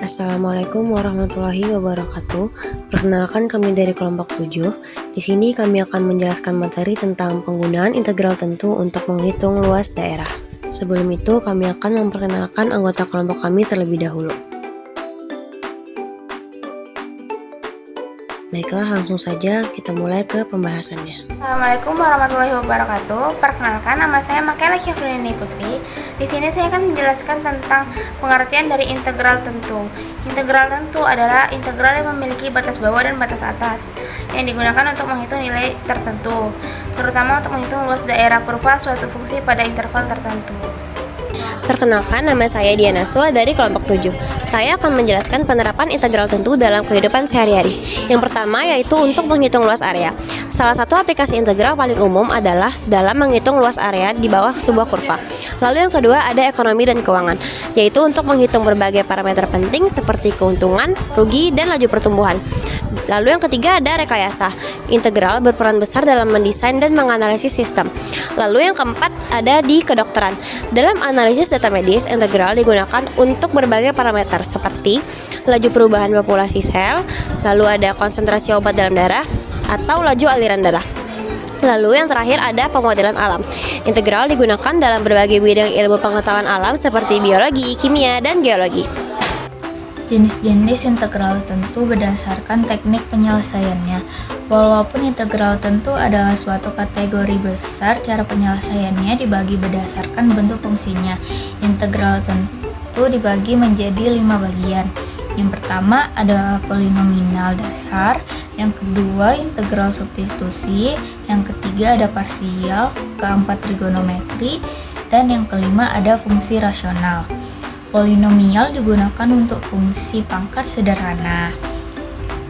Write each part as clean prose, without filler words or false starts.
Assalamualaikum warahmatullahi wabarakatuh. Perkenalkan, kami dari kelompok 7. Di sini kami akan menjelaskan materi tentang penggunaan integral tentu untuk menghitung luas daerah. Sebelum itu, kami akan memperkenalkan anggota kelompok kami terlebih dahulu. Baiklah, langsung saja kita mulai ke pembahasannya. Assalamualaikum warahmatullahi wabarakatuh. Perkenalkan, nama saya Makela Syafrini Putri. Di sini saya akan menjelaskan tentang pengertian dari integral tentu. Integral tentu adalah integral yang memiliki batas bawah dan batas atas, yang digunakan untuk menghitung nilai tertentu, terutama untuk menghitung luas daerah kurva suatu fungsi pada interval tertentu. Perkenalkan, nama saya Diana Swa dari kelompok 7. Saya akan menjelaskan penerapan integral tentu dalam kehidupan sehari-hari. Yang pertama yaitu untuk menghitung luas area. Salah satu aplikasi integral paling umum adalah dalam menghitung luas area di bawah sebuah kurva. Lalu yang kedua ada ekonomi dan keuangan, yaitu untuk menghitung berbagai parameter penting seperti keuntungan, rugi, dan laju pertumbuhan. Lalu yang ketiga ada rekayasa. Integral berperan besar dalam mendesain dan menganalisis sistem. Lalu yang keempat ada di kedokteran. Dalam analisis data medis, integral digunakan untuk berbagai parameter seperti laju perubahan populasi sel, lalu ada konsentrasi obat dalam darah, atau laju aliran darah. Lalu yang terakhir ada pemodelan alam. Integral digunakan dalam berbagai bidang ilmu pengetahuan alam seperti biologi, kimia, dan geologi. Jenis-jenis integral tentu berdasarkan teknik penyelesaiannya. Walaupun integral tentu adalah suatu kategori besar, cara penyelesaiannya dibagi berdasarkan bentuk fungsinya. Integral tentu dibagi menjadi 5 bagian. Yang pertama adalah polinomial dasar, yang kedua integral substitusi, yang ketiga ada parsial, keempat trigonometri, dan yang kelima ada fungsi rasional. Polinomial digunakan untuk fungsi pangkat sederhana,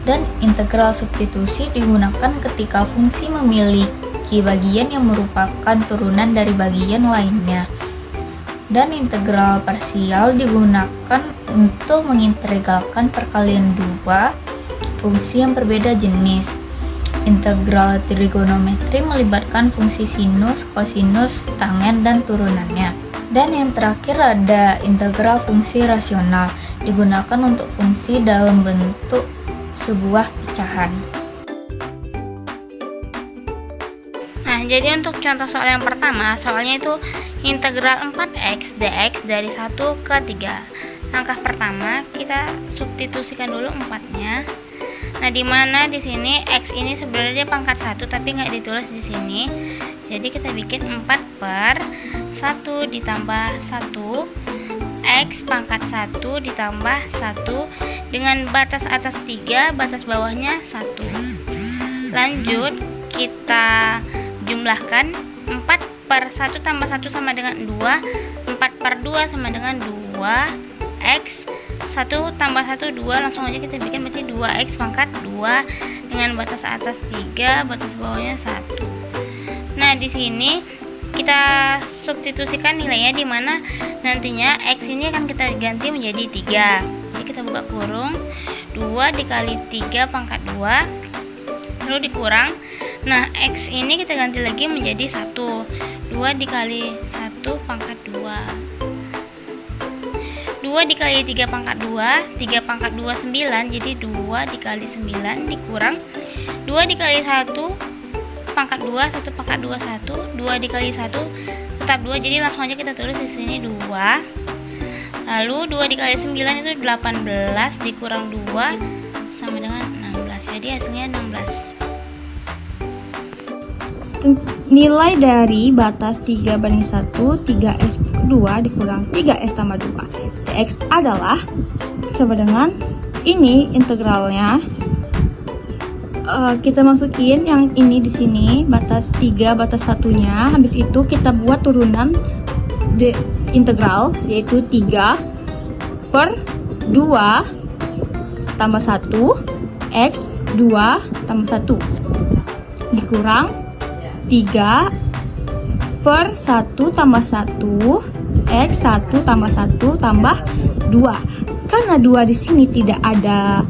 dan integral substitusi digunakan ketika fungsi memiliki bagian yang merupakan turunan dari bagian lainnya. Dan integral parsial digunakan untuk mengintegralkan perkalian dua fungsi yang berbeda jenis. Integral trigonometri melibatkan fungsi sinus, kosinus, tangen, dan turunannya. Dan yang terakhir ada integral fungsi rasional, digunakan untuk fungsi dalam bentuk sebuah pecahan. Nah, jadi untuk contoh soal yang pertama, soalnya itu integral 4x dx dari 1 ke 3. Langkah pertama, kita substitusikan dulu 4-nya. Nah, di mana di sini x ini sebenarnya pangkat 1 tapi nggak ditulis di sini. Jadi kita bikin 4 per 1 ditambah 1 x pangkat 1 ditambah 1 dengan batas atas 3, batas bawahnya 1. Lanjut kita jumlahkan 4 per 1 tambah 1 sama dengan 2, 4 per 2 sama dengan 2 x 1 tambah 1 2, langsung aja kita bikin berarti 2x pangkat 2 dengan batas atas 3, batas bawahnya 1. Nah, di sini kita substitusikan nilainya, di mana nantinya x ini akan kita ganti menjadi 3. Jadi kita buka kurung, 2 dikali 3 pangkat 2 lalu dikurang. Nah, x ini kita ganti lagi menjadi 1. 2 dikali 1 pangkat 2. 2 dikali 3 pangkat 2, 3 pangkat 2 9, jadi 2 dikali 9 dikurang 2 dikali 1 pangkat 2, 1 pangkat 2 1, 2 dikali 1 tetap 2, jadi langsung aja kita tulis di sini 2. Lalu 2 dikali 9 itu 18 dikurang 2 sama dengan 16. Jadi hasilnya 16. Nilai dari batas 3 banding 1, 3x kedua dikurang 3x tambah 2. Dx adalah sama dengan ini integralnya. Kita masukin yang ini di sini, batas 3, batas satunya. Habis itu kita buat turunan integral, yaitu 3 per 2 tambah 1 x 2 tambah 1 dikurang 3 per 1 tambah 1 x 1 tambah 1 tambah 2. Karena 2 di sini tidak ada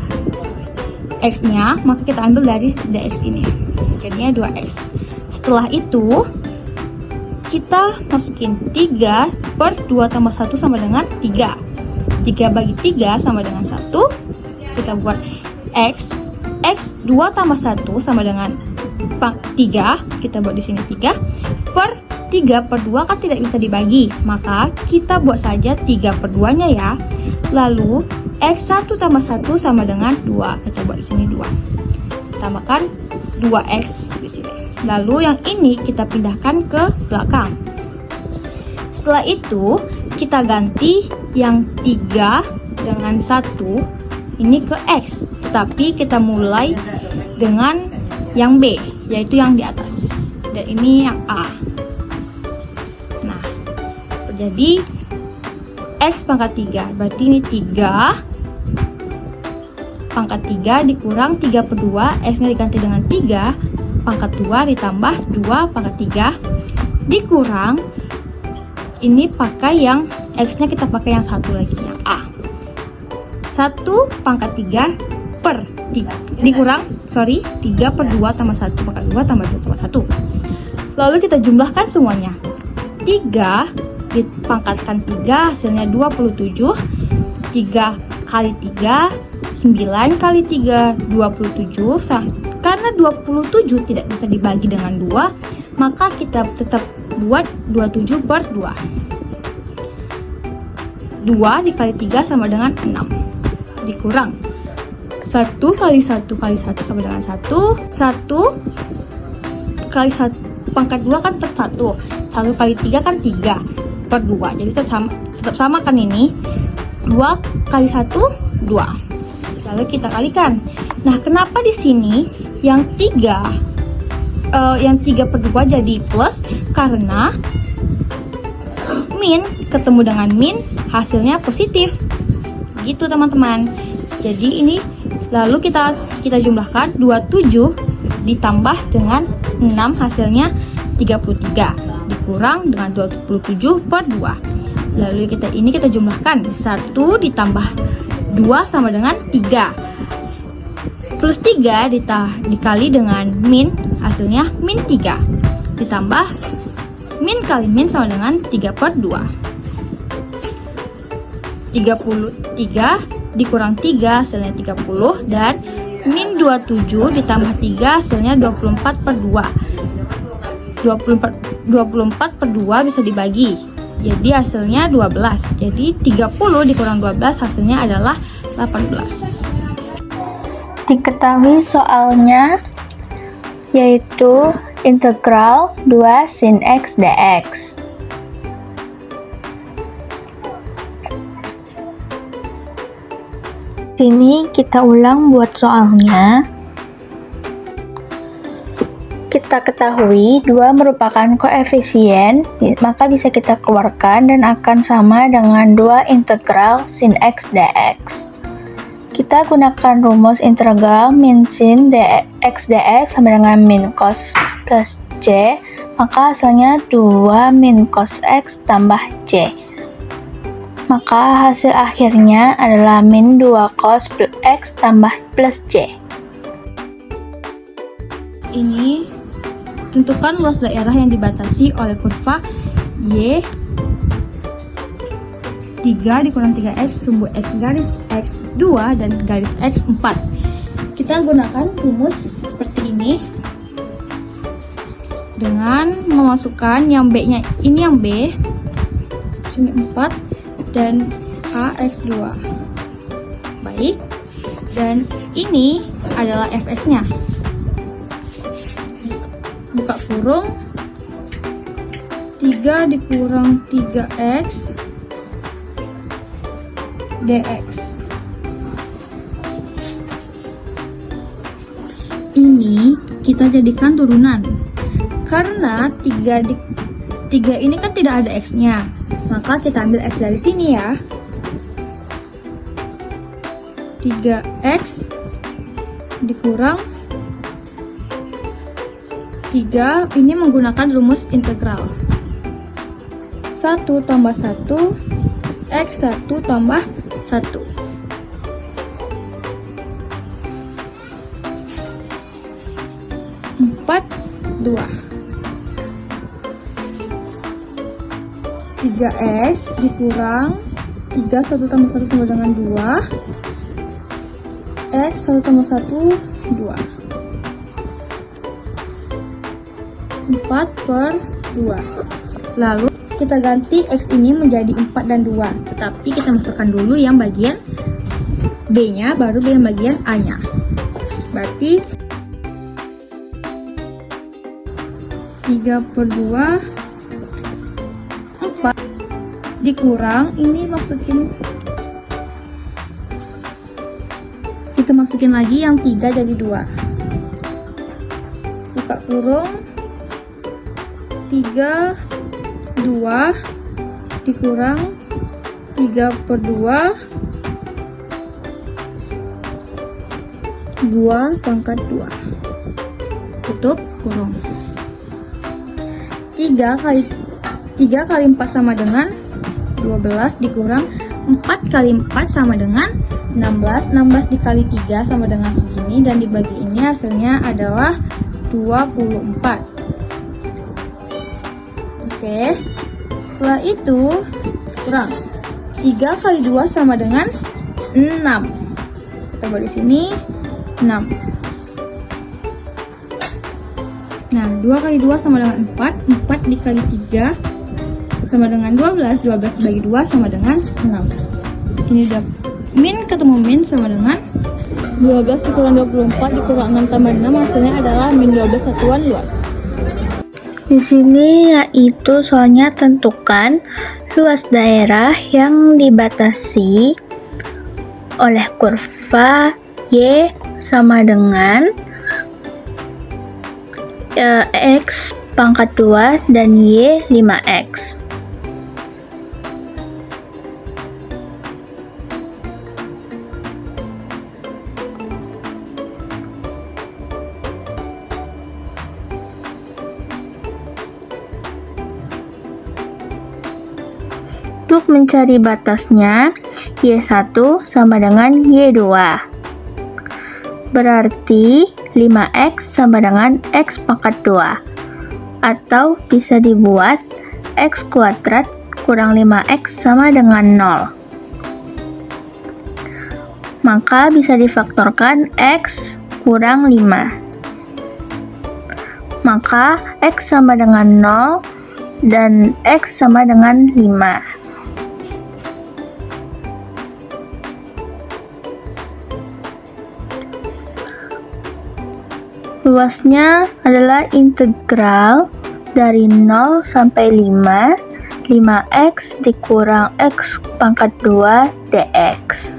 x-nya, maka kita ambil dari dx ini. Jadinya 2x. Setelah itu kita masukin 3 per 2 tambah 1 sama dengan 3. 3 bagi 3 sama dengan 1. Kita buat X 2 tambah 1 sama dengan 3. Kita buat di sini 3 per 3 per 2 kan tidak bisa dibagi, maka kita buat saja 3 per 2 nya ya. Lalu X1 tambah 1 sama dengan 2. Kita buat di sini 2. Tambahkan 2X di sini. Lalu yang ini kita pindahkan ke belakang. Setelah itu kita ganti yang 3 dengan 1 ini ke X, tetapi kita mulai dengan yang B, yaitu yang di atas, dan ini yang A. Nah, jadi X pangkat 3, berarti ini 3 pangkat 3 dikurang 3 per 2, X-nya diganti dengan 3 pangkat 2 ditambah 2 pangkat 3 dikurang, ini pakai yang X-nya kita pakai yang satu lagi, yang A. 1 pangkat 3 per 3 dikurang, 3 per 2 tambah 1 pangkat 2 tambah 2 tambah 1. Lalu kita jumlahkan semuanya. 3 dipangkatkan 3 hasilnya 27. 3 kali 3 9 kali 3 27. Karena 27 tidak bisa dibagi dengan 2, maka kita tetap buat 27 per 2. 2 dikali 3 sama dengan 6 dikurang 1 kali 1 kali 1 sama dengan 1. 1 kali 1 pangkat 2 kan tetap 1. 1 kali 3 kan 3 per 2. Jadi tetap sama kan ini. 2 kali 1 2. Lalu kita kalikan. Nah, kenapa di sini yang 3 per 2 jadi plus? Karena min ketemu dengan min hasilnya positif. Gitu teman-teman. Jadi ini lalu kita jumlahkan 27 ditambah dengan 6 hasilnya 33 dikurang dengan 27 per 2. Lalu kita jumlahkan 1 ditambah 2 sama dengan 3 plus 3 dikali dengan min hasilnya min 3 ditambah min kali min sama dengan 3 per 2. 33 dikurang 3 hasilnya 30 dan min 27 ditambah 3 hasilnya 24 per 2. 24 per 2 bisa dibagi, jadi hasilnya 12. Jadi 30 dikurang 12 hasilnya adalah 18. Diketahui soalnya yaitu integral 2 sin X dx. Sini kita ulang buat soalnya. Kita ketahui 2 merupakan koefisien, maka bisa kita keluarkan dan akan sama dengan 2 integral sin X dx. Kita gunakan rumus integral min sin X dx sama dengan min cos plus C, maka hasilnya 2 min cos X tambah C. Maka hasil akhirnya adalah min 2 cos X tambah plus C. Ini tentukan luas daerah yang dibatasi oleh kurva Y 3 dikurang 3X sumbu X garis X2 dan garis X4. Kita gunakan rumus seperti ini dengan memasukkan yang B-nya, ini yang B sini 4 dan AX2. Baik, dan ini adalah fx-nya. Buka kurung 3 dikurang 3x dx. Ini kita jadikan turunan karena 3 ini kan tidak ada x-nya, maka kita ambil x dari sini ya. 3x dikurang 3, ini menggunakan rumus integral 1 tambah 1 x1 tambah 1. 2 3x dikurang 3 1 tambah 1 sama dengan 2. X 1 tambah 1 2. 4 per 2. Lalu kita ganti X ini menjadi 4 dan 2. Tetapi kita masukkan dulu yang bagian B nya, baru yang bagian A nya. Berarti 3 per 2 4 dikurang ini kita masukin lagi yang 3 jadi 2. Buka kurung, 3 2 dikurang 3 per 2 pangkat 2. Tutup kurung. 3 kali 4 sama dengan 12 dikurang 4 kali 4 sama dengan 16. 16 dikali 3 sama dengan segini, dan dibagi ini hasilnya adalah 24. Oke, setelah itu kurang 3 kali 2 sama dengan 6. Kita buat di sini 6. Nah, 2 kali 2 sama dengan 4. 4 dikali 3 sama dengan 12. 12 dibagi 2 sama dengan 6. Ini udah min ketemu min sama dengan 12 dikurang 24 dikurang 6 tambah 6, hasilnya adalah min 12 satuan luas. Di sini yaitu soalnya tentukan luas daerah yang dibatasi oleh kurva Y sama dengan X pangkat 2 dan Y 5X. Untuk mencari batasnya, Y1 sama dengan Y2. Berarti 5X sama dengan X pangkat 2. Atau bisa dibuat X kuadrat kurang 5X sama dengan 0. Maka bisa difaktorkan X kurang 5. Maka X sama dengan 0 dan X sama dengan 5. Luasnya adalah integral dari 0 sampai 5, 5x dikurang x pangkat 2 dx.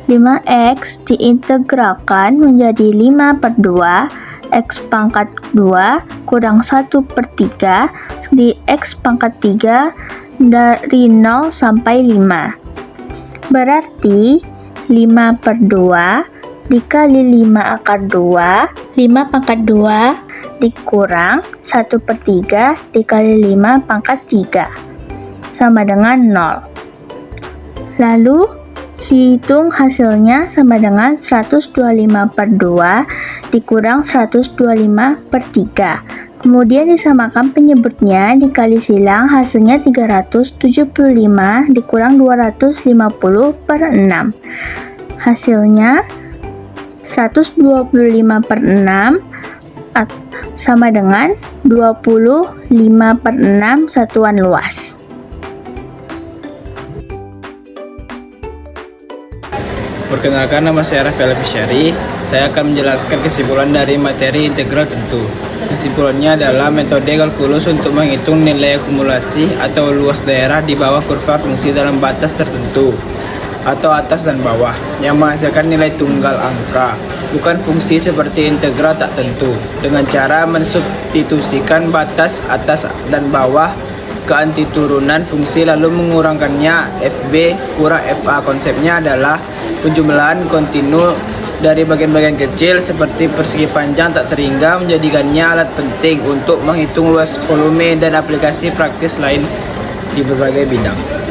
5x diintegralkan menjadi 5 per 2, x pangkat 2 kurang 1 per 3, di x pangkat 3 dari 0 sampai 5. Berarti 5 per 2 dikali 5 akar 2, 5 pangkat 2 dikurang 1 per 3 dikali 5 pangkat 3 sama dengan 0. Lalu hitung hasilnya sama dengan 125 per 2 dikurang 125 per 3. Kemudian disamakan penyebutnya dikali silang, hasilnya 375 dikurang 250 per 6. Hasilnya 125 per 6 sama dengan 25 per 6 satuan luas. Perkenalkan, nama saya Rafael Fisyari. Saya akan menjelaskan kesimpulan dari materi integral tentu. Kesimpulannya adalah metode kalkulus untuk menghitung nilai akumulasi atau luas daerah di bawah kurva fungsi dalam batas tertentu atau atas dan bawah yang menghasilkan nilai tunggal angka, bukan fungsi seperti integral tak tentu, dengan cara mensubstitusikan batas atas dan bawah ke antiturunan fungsi lalu mengurangkannya FB kurang FA. Konsepnya adalah penjumlahan kontinu dari bagian-bagian kecil seperti persegi panjang tak terhingga, menjadikannya alat penting untuk menghitung luas volume dan aplikasi praktis lain di berbagai bidang.